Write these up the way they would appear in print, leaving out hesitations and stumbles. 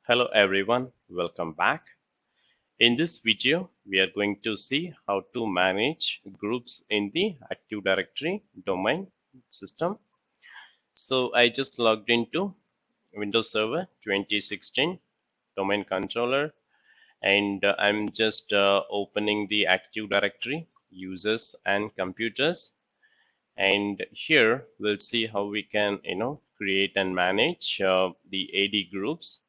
Hello everyone, welcome back. In this video, we are going to see how to manage groups in the Active Directory domain system. So I just logged into Windows Server 2016 domain controller and I'm just opening the Active Directory users and computers. And here we'll see how we can create and manage the AD groups.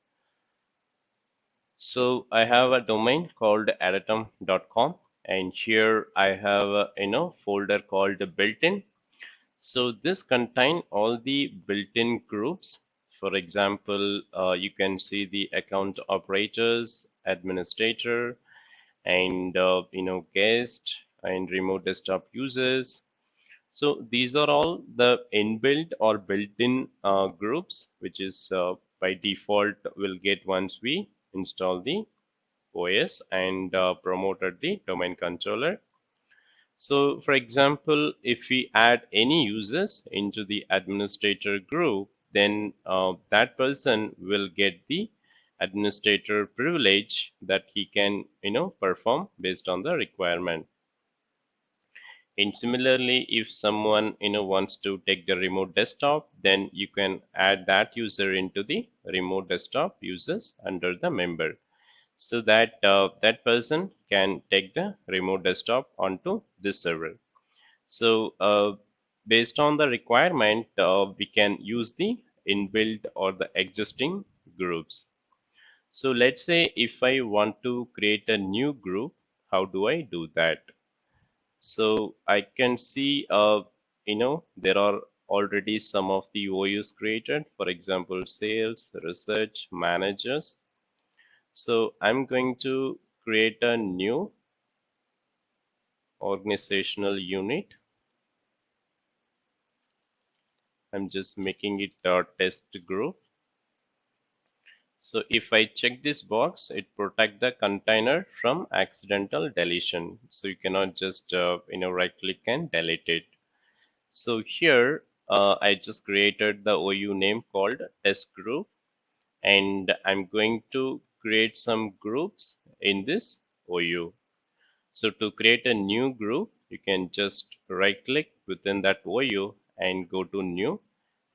So I have a domain called adatum.com and here I have a folder called built-in. So this contain all the built-in groups. For example, you can see the account operators, administrator, and guest and remote desktop users. So these are all the inbuilt or built-in groups, which is by default will get once we install the OS and promoted the domain controller. So for example, if we add any users into the administrator group, then that person will get the administrator privilege that he can perform based on the requirement. And similarly, if someone wants to take the remote desktop, then you can add that user into the remote desktop users under the member, so that that person can take the remote desktop onto this server. So based on the requirement, we can use the inbuilt or the existing groups. So let's say if I want to create a new group, how do I do that? So I can see, there are already some of the OUs created, for example, sales, research, managers. So I'm going to create a new organizational unit. I'm just making it a test group. So if I check this box, it protects the container from accidental deletion. So you cannot just right click and delete it. So here I just created the OU name called test group, and I'm going to create some groups in this OU. So to create a new group, you can just right click within that OU and go to new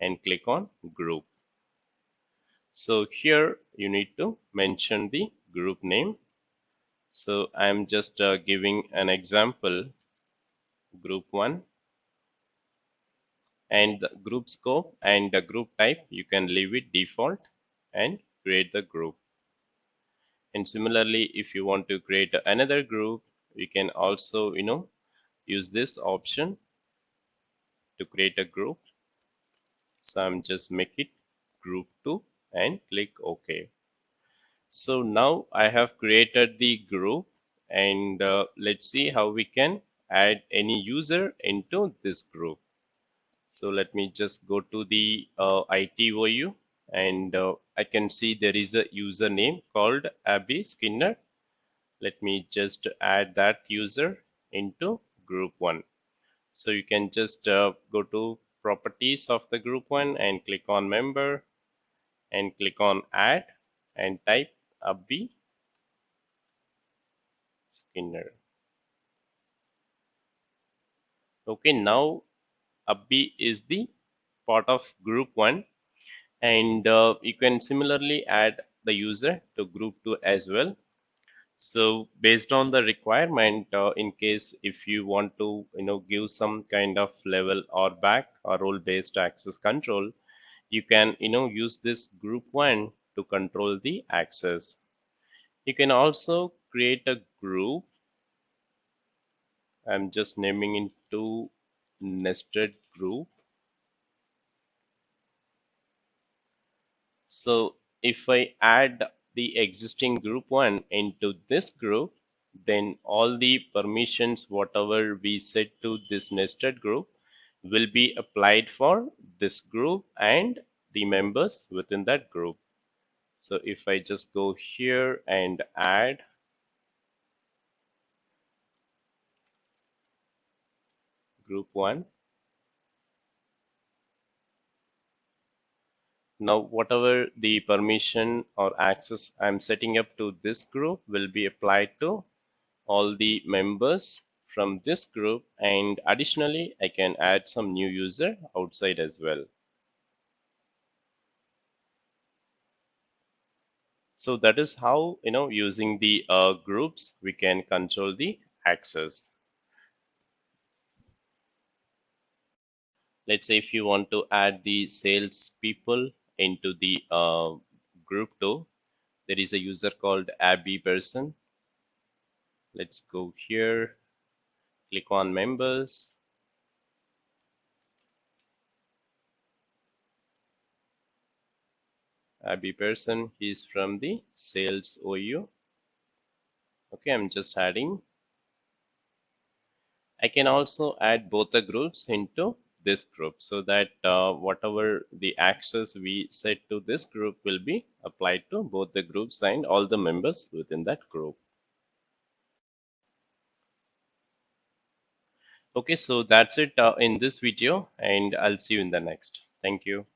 and click on group. So here you need to mention the group name. So I'm just giving an example, group 1, and the group scope and the group type you can leave it default and create the group. And similarly, if you want to create another group, you can also use this option to create a group. So I'm just make it group 2 and click OK. So now I have created the group, and let's see how we can add any user into this group. So let me just go to the ITOU, and I can see there is a username called Abby Skinner. Let me just add that user into group 1. So you can just go to properties of the group 1 and click on member and click on add and type Abby Skinner. Okay, now Abby is the part of group 1, and you can similarly add the user to group 2 as well. So based on the requirement, in case if you want to give some kind of level or back or role based access control, you can use this group 1 to control the access. You can also create a group. I'm just naming it to nested group. So if I add the existing group 1 into this group, then all the permissions whatever we set to this nested group will be applied for this group and the members within that group. So if I just go here and add group 1, Now, whatever the permission or access I'm setting up to this group will be applied to all the members from this group, and additionally, I can add some new user outside as well. So that is how, using the groups, we can control the access. Let's say if you want to add the sales people into the group too, there is a user called Abby person. Let's go here, click on members. Abby person, he's from the sales OU. Okay, I'm just adding. I can also add both the groups into this group so that whatever the access we set to this group will be applied to both the groups and all the members within that group. Okay, so that's it in this video, and I'll see you in the next. Thank you.